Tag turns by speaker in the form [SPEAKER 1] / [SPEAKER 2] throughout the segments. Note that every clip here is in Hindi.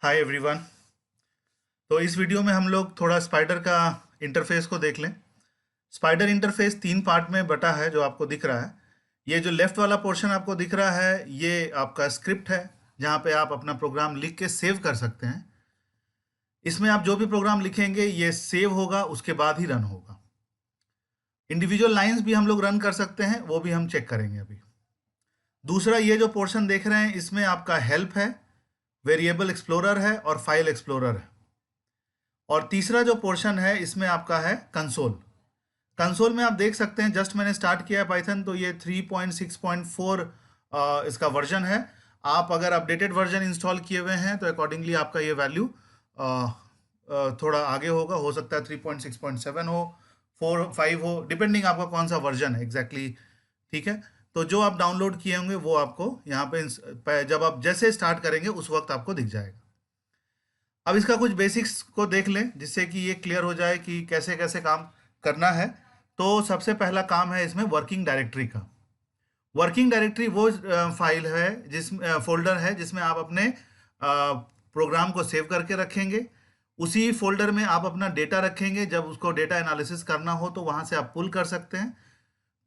[SPEAKER 1] Hi everyone. तो इस वीडियो में हम लोग थोड़ा स्पाइडर का इंटरफेस को देख लें। स्पाइडर इंटरफेस 3 पार्ट में बटा है जो आपको दिख रहा है। ये जो लेफ्ट वाला पोर्शन आपको दिख रहा है ये आपका स्क्रिप्ट है, जहाँ पे आप अपना प्रोग्राम लिख के सेव कर सकते हैं। इसमें आप जो भी प्रोग्राम लिखेंगे ये सेव होगा, उसके बाद ही रन होगा। इंडिविजुअल लाइंस भी हम लोग रन कर सकते हैं, वो भी हम चेक करेंगे अभी। दूसरा, ये जो पोर्शन देख रहे हैं इसमें आपका हेल्प है, वेरिएबल एक्सप्लोरर है और फाइल एक्सप्लोरर है। और तीसरा जो पोर्शन है इसमें आपका है कंसोल। कंसोल में आप देख सकते हैं, जस्ट मैंने स्टार्ट किया है पाइथन, तो ये 3.6.4 इसका वर्जन है। आप अगर अपडेटेड वर्जन इंस्टॉल किए हुए हैं तो अकॉर्डिंगली आपका ये वैल्यू थोड़ा आगे होगा। हो सकता है 3.6.7 हो, 4.5 हो, डिपेंडिंग आपका कौन सा वर्जन है एग्जैक्टली। ठीक है, तो जो आप डाउनलोड किए होंगे वो आपको यहाँ पे जब आप जैसे स्टार्ट करेंगे उस वक्त आपको दिख जाएगा। अब इसका कुछ बेसिक्स को देख लें जिससे कि ये क्लियर हो जाए कि कैसे कैसे काम करना है। तो सबसे पहला काम है इसमें वर्किंग डायरेक्टरी का। वर्किंग डायरेक्टरी वो फाइल है फोल्डर है जिसमें आप अपने प्रोग्राम को सेव करके रखेंगे। उसी फोल्डर में आप अपना डेटा रखेंगे, जब उसको डेटा एनालिसिस करना हो तो वहाँ से आप पुल कर सकते हैं।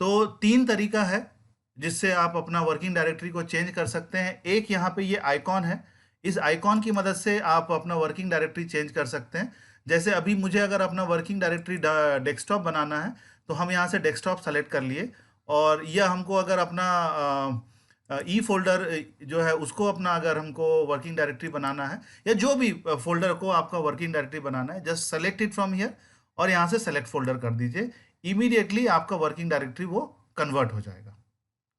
[SPEAKER 1] तो 3 तरीका है जिससे आप अपना वर्किंग डायरेक्टरी को चेंज कर सकते हैं। एक यहाँ पे ये आइकॉन है, इस आइकॉन की मदद से आप अपना वर्किंग डायरेक्टरी चेंज कर सकते हैं। जैसे अभी मुझे अगर अपना वर्किंग डायरेक्टरी डेस्कटॉप बनाना है तो हम यहाँ से डेस्कटॉप सेलेक्ट कर लिए, और यह हमको अगर अपना ई फोल्डर जो है उसको अपना अगर हमको वर्किंग डायरेक्टरी बनाना है, या जो भी फोल्डर को आपका वर्किंग डायरेक्टरी बनाना है, just select it from here और यहाँ से सेलेक्ट फोल्डर कर दीजिए। इमीडिएटली आपका वर्किंग डायरेक्टरी वो कन्वर्ट हो जाएगा।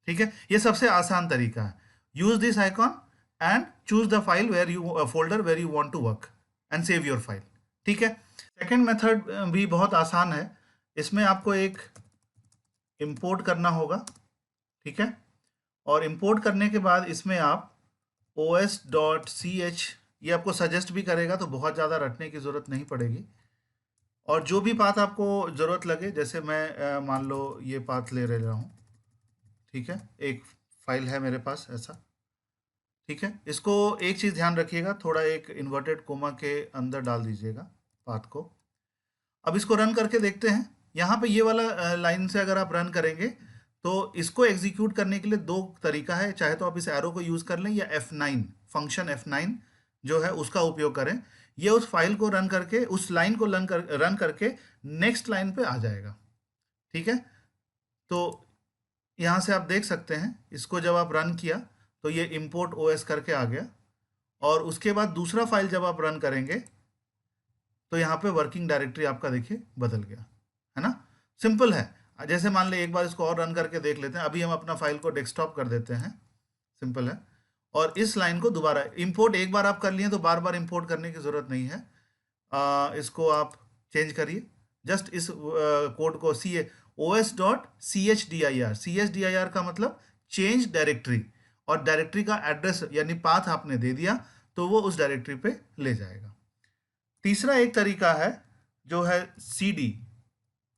[SPEAKER 1] ठीक है, ये सबसे आसान तरीका है। Use this icon and choose the file where you folder where you want to work and save your file. ठीक है, सेकंड मेथड भी बहुत आसान है। इसमें आपको एक इंपोर्ट करना होगा। ठीक है, और इंपोर्ट करने के बाद इसमें आप os.ch, ये आपको सजेस्ट भी करेगा तो बहुत ज़्यादा रटने की ज़रूरत नहीं पड़ेगी। और जो भी पाथ आपको ज़रूरत लगे, जैसे मैं मान लो ये पाथ ले रहा हूँ। ठीक है, एक फाइल है मेरे पास ऐसा। ठीक है, इसको एक चीज़ ध्यान रखिएगा, थोड़ा एक इन्वर्टेड कोमा के अंदर डाल दीजिएगा पाथ को। अब इसको रन करके देखते हैं। यहाँ पे ये वाला लाइन से अगर आप रन करेंगे तो इसको एग्जीक्यूट करने के लिए 2 तरीका है। चाहे तो आप इस एरो को यूज़ कर लें या F9 फंक्शन F9 जो है उसका उपयोग करें। ये उस फाइल को रन करके, उस लाइन को रन करके नेक्स्ट लाइन पे आ जाएगा। ठीक है, तो यहाँ से आप देख सकते हैं, इसको जब आप रन किया तो ये import OS करके आ गया, और उसके बाद दूसरा फाइल जब आप रन करेंगे तो यहाँ पे वर्किंग डायरेक्टरी आपका देखिए बदल गया, है ना। सिंपल है। जैसे मान ले एक बार इसको और रन करके देख लेते हैं। अभी हम अपना फाइल को डेस्कटॉप कर देते हैं, सिंपल है। और इस लाइन को दोबारा इंपोर्ट एक बार आप कर लिए तो बार बार इंपोर्ट करने की ज़रूरत नहीं है। इसको आप चेंज करिए, जस्ट इस कोड को os.chdr का मतलब चेंज डायरेक्टरी, और डायरेक्टरी का एड्रेस यानी पाथ आपने दे दिया तो वो उस डायरेक्टरी पे ले जाएगा। तीसरा एक तरीका है जो है cd,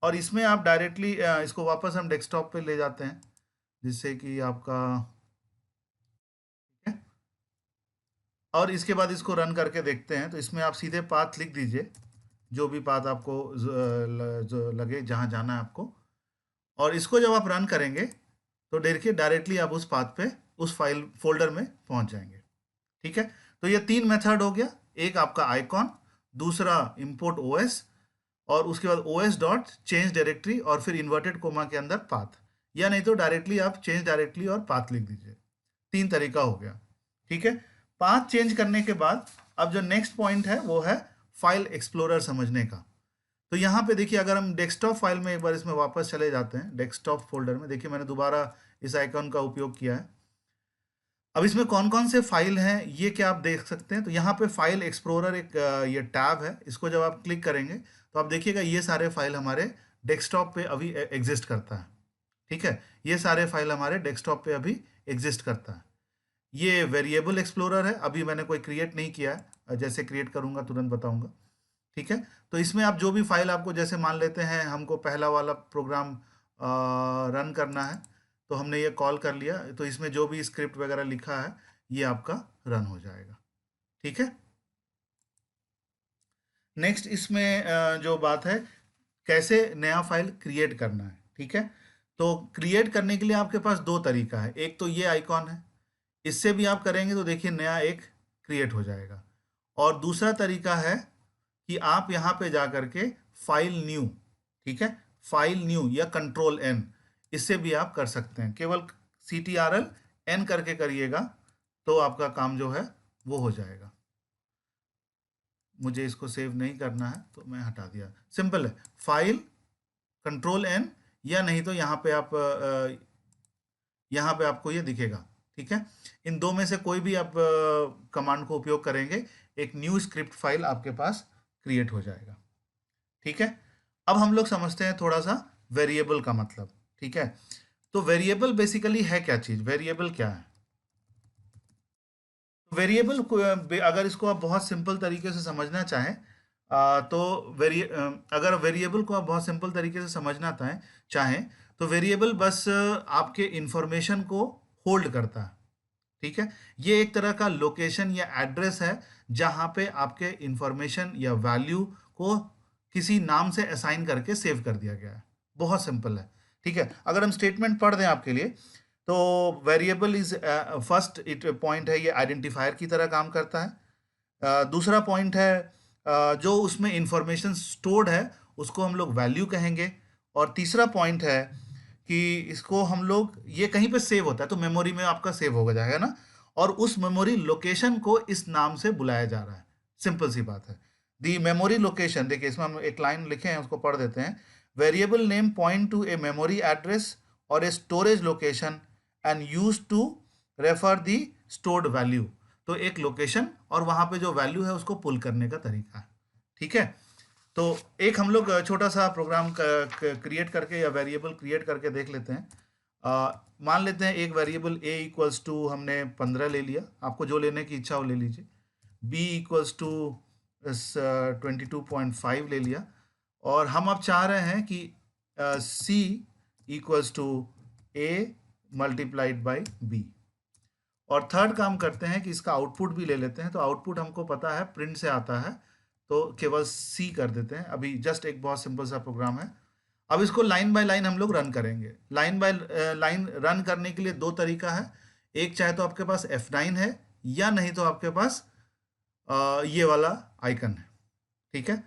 [SPEAKER 1] और इसमें आप डायरेक्टली इसको वापस हम डेस्कटॉप पे ले जाते हैं जिससे कि आपका, ठीक है, और इसके बाद इसको रन करके देखते हैं। तो इसमें आप सीधे पाथ लिख दीजिए, जो भी पाथ आपको जो लगे जहाँ जाना है आपको, और इसको जब आप रन करेंगे तो देखिए डायरेक्टली आप उस पाथ पे, उस फाइल फोल्डर में पहुंच जाएंगे। ठीक है, तो ये 3 मेथड हो गया। एक आपका आइकॉन, दूसरा इंपोर्ट ओएस, और उसके बाद ओएस डॉट चेंज डायरेक्टरी और फिर इन्वर्टेड कोमा के अंदर पाथ, या नहीं तो डायरेक्टली आप चेंज डायरेक्टली और पाथ लिख दीजिए। 3 तरीका हो गया। ठीक है, पाथ चेंज करने के बाद अब जो नेक्स्ट पॉइंट है वो है फाइल एक्सप्लोरर समझने का। तो यहाँ पे देखिए, अगर हम डेस्कटॉप फाइल में एक बार इसमें वापस चले जाते हैं, डेस्कटॉप फोल्डर में देखिए मैंने दोबारा इस आइकॉन का उपयोग किया है। अब इसमें कौन कौन से फाइल हैं ये क्या आप देख सकते हैं। तो यहाँ पे फाइल एक्सप्लोरर एक ये टैब है, इसको जब आप क्लिक करेंगे तो आप देखिएगा ये सारे फाइल हमारे डेस्कटॉप पे अभी एग्जिस्ट करता है। ठीक है, ये सारे फाइल हमारे डेस्कटॉप पे अभी एग्जिस्ट करता है। ये वेरिएबल एक्सप्लोरर है, अभी मैंने कोई क्रिएट नहीं किया है, जैसे क्रिएट करूँगा तुरंत बताऊँगा। ठीक है, तो इसमें आप जो भी फाइल आपको, जैसे मान लेते हैं हमको पहला वाला प्रोग्राम रन करना है, तो हमने ये कॉल कर लिया, तो इसमें जो भी स्क्रिप्ट वगैरह लिखा है ये आपका रन हो जाएगा। ठीक है, नेक्स्ट इसमें जो बात है, कैसे नया फाइल क्रिएट करना है। ठीक है, तो क्रिएट करने के लिए आपके पास दो तरीका है। एक तो ये आइकॉन है, इससे भी आप करेंगे तो देखिए नया एक क्रिएट हो जाएगा। और दूसरा तरीका है कि आप यहाँ पे जा करके फाइल न्यू, ठीक है, फाइल न्यू या कंट्रोल एन, इससे भी आप कर सकते हैं। केवल CTRL N करके करिएगा तो आपका काम जो है वो हो जाएगा। मुझे इसको सेव नहीं करना है तो मैं हटा दिया। सिंपल है, फाइल कंट्रोल N, या नहीं तो यहाँ पे आप यहाँ पे आपको ये दिखेगा। ठीक है, इन दो में से कोई भी आप कमांड को उपयोग करेंगे, एक न्यू स्क्रिप्ट फाइल आपके पास क्रिएट हो जाएगा। ठीक है, अब हम लोग समझते हैं थोड़ा सा वेरिएबल का मतलब। ठीक है, तो वेरिएबल बेसिकली है क्या चीज, वेरिएबल क्या है? वेरिएबल अगर इसको आप बहुत सिंपल तरीके से समझना चाहें तो अगर वेरिएबल को आप बहुत सिंपल तरीके से समझना चाहें तो वेरिएबल बस आपके इंफॉर्मेशन को होल्ड करता है। ठीक है, ये एक तरह का लोकेशन या एड्रेस है जहां पे आपके इंफॉर्मेशन या वैल्यू को किसी नाम से असाइन करके सेव कर दिया गया है। बहुत सिंपल है। ठीक है, अगर हम स्टेटमेंट पढ़ दें आपके लिए, तो variable is first it point है, ये आइडेंटिफायर की तरह काम करता है। दूसरा पॉइंट है जो उसमें इंफॉर्मेशन स्टोर्ड है उसको हम लोग वैल्यू कहेंगे। और तीसरा पॉइंट है कि इसको हम लोग, ये कहीं पे सेव होता है तो मेमोरी में आपका सेव हो जाएगा ना, और उस मेमोरी लोकेशन को इस नाम से बुलाया जा रहा है। सिंपल सी बात है। दी मेमोरी लोकेशन, देखिए इसमें हम एक लाइन लिखे हैं उसको पढ़ देते हैं। Variable name point to a memory address और a storage location and use to refer the stored value. तो एक लोकेशन और वहां पे जो वैल्यू है उसको पुल करने का तरीका है। ठीक है, तो एक हम लोग छोटा सा प्रोग्राम क्रिएट करके या वेरिएबल क्रिएट करके देख लेते हैं। मान लेते हैं एक वेरिएबल a इक्वल्स टू हमने 15 ले लिया, आपको जो लेने की इच्छा हो ले लीजिए। b इक्वल्स टू 22.5 ले लिया, और हम अब चाह रहे हैं कि c equals to a multiplied by b। और थर्ड काम करते हैं कि इसका आउटपुट भी ले लेते हैं। तो आउटपुट हमको पता है प्रिंट से आता है, तो केवल सी कर देते हैं। अभी जस्ट एक बहुत सिंपल सा प्रोग्राम है। अब इसको लाइन बाय लाइन हम लोग रन करेंगे। लाइन बाय लाइन रन करने के लिए दो तरीका है। एक चाहे तो आपके पास F9 है, या नहीं तो आपके पास ये वाला आइकन है। ठीक है,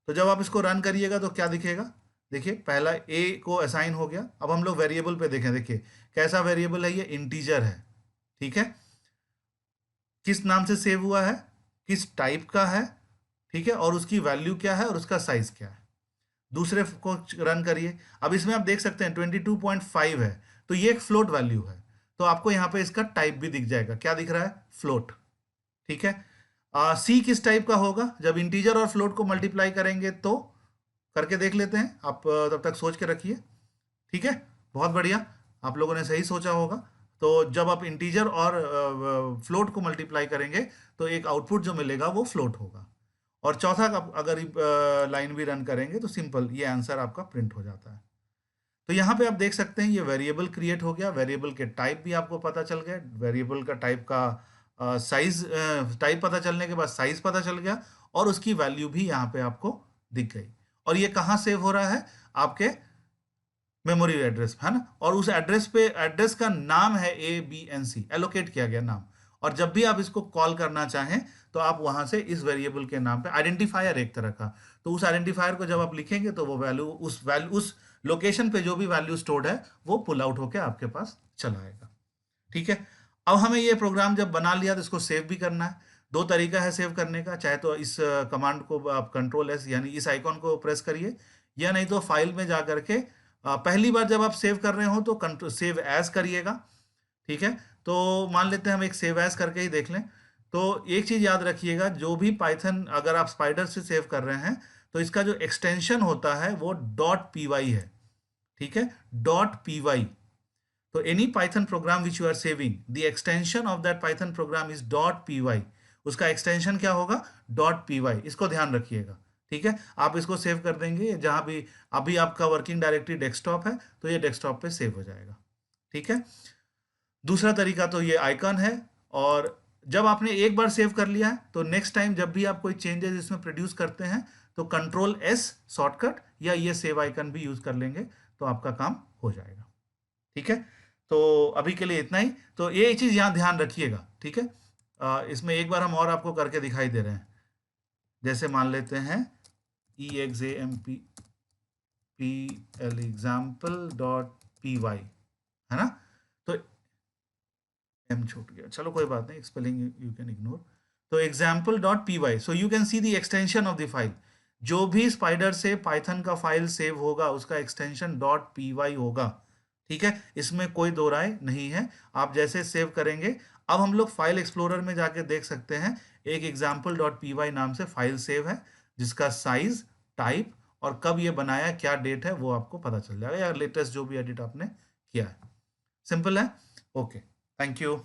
[SPEAKER 1] तो जब आप इसको रन करिएगा तो क्या दिखेगा, देखिए पहला ए को असाइन हो गया। अब हम लोग वेरिएबल पे देखें, देखिए कैसा वेरिएबल है, ये इंटीजर है। ठीक है, किस नाम से सेव हुआ है, किस टाइप का है, ठीक है, और उसकी वैल्यू क्या है और उसका साइज क्या है। दूसरे को रन करिए। अब इसमें आप देख सकते हैं 22.5 है, तो ये एक फ्लोट वैल्यू है, तो आपको यहाँ पे इसका टाइप भी दिख जाएगा। क्या दिख रहा है, फ्लोट। ठीक है, सी किस टाइप का होगा, जब इंटीजर और फ्लोट को मल्टीप्लाई करेंगे तो करके देख लेते हैं। आप तब तक सोच के रखिए। ठीक है, बहुत बढ़िया, आप लोगों ने सही सोचा होगा। तो जब आप इंटीजर और फ्लोट को मल्टीप्लाई करेंगे तो एक आउटपुट जो मिलेगा वो फ्लोट होगा। और चौथा अगर लाइन भी रन करेंगे तो सिंपल ये आंसर आपका प्रिंट हो जाता है। तो यहाँ पे आप देख सकते हैं ये वेरिएबल क्रिएट हो गया। वेरिएबल के टाइप भी आपको पता चल गया, वेरिएबल का टाइप का साइज, टाइप पता चलने के बाद साइज पता चल गया, और उसकी वैल्यू भी यहाँ पे आपको दिख गई। और ये कहाँ सेव हो रहा है, आपके मेमोरी एड्रेस, है ना। और उस एड्रेस पे, एड्रेस का नाम है ABNC, एलोकेट किया गया नाम। और जब भी आप इसको कॉल करना चाहें तो आप वहां से इस वेरिएबल के नाम पे, आइडेंटिफायर एक तरह का, तो उस आइडेंटिफायर को जब आप लिखेंगे तो वो वैल्यू उस लोकेशन पे जो भी वैल्यू स्टोर्ड है वो पुल आउट होकर आपके पास चला आएगा। ठीक है, अब हमें ये प्रोग्राम जब बना लिया तो इसको सेव भी करना है। दो तरीका है सेव करने का, चाहे तो इस कमांड को आप Ctrl+S यानी इस आइकॉन को प्रेस करिए, या नहीं तो फाइल में जा करके पहली बार जब आप सेव कर रहे हो तो सेव एज करिएगा। ठीक है, तो मान लेते हैं हम एक सेव एज करके ही देख लें। तो एक चीज याद रखिएगा, जो भी पाइथन अगर आप स्पाइडर से सेव कर रहे हैं तो इसका जो एक्सटेंशन होता है वो .py है। ठीक है, .py। तो any python program which you are saving, the extension of that python program is .py। उसका एक्सटेंशन क्या होगा, .py। इसको ध्यान रखिएगा। ठीक है, आप इसको सेव कर देंगे जहां भी, अभी आपका वर्किंग डायरेक्टरी डेस्कटॉप है तो ये डेस्कटॉप पे सेव हो जाएगा। ठीक है, दूसरा तरीका तो ये आइकन है। और जब आपने एक बार सेव कर लिया है तो नेक्स्ट टाइम जब भी आप कोई चेंजेस इसमें प्रोड्यूस करते हैं तो कंट्रोल एस शॉर्टकट या ये सेव आइकन भी यूज कर लेंगे तो आपका काम हो जाएगा। ठीक है, तो अभी के लिए इतना ही। तो ये चीज यहाँ ध्यान रखिएगा, ठीक है। इसमें एक बार हम और आपको करके दिखाई दे रहे हैं। जैसे मान लेते हैं example example.py, है ना। तो एम छूट गया, चलो कोई बात नहीं, स्पेलिंग यू कैन इग्नोर। तो example.py, so you can see the extension of the file. जो भी स्पाइडर से पाइथन का फाइल सेव होगा उसका एक्सटेंशन .py होगा, ठीक है। इसमें कोई दो राय नहीं है, आप जैसे सेव करेंगे। अब हम लोग फाइल एक्सप्लोरर में जाके देख सकते हैं, एक example.py नाम से फाइल सेव है, जिसका साइज, टाइप और कब ये बनाया, क्या डेट है, वो आपको पता चल जाएगा, या लेटेस्ट जो भी एडिट आपने किया है। सिंपल है। Okay, thank you.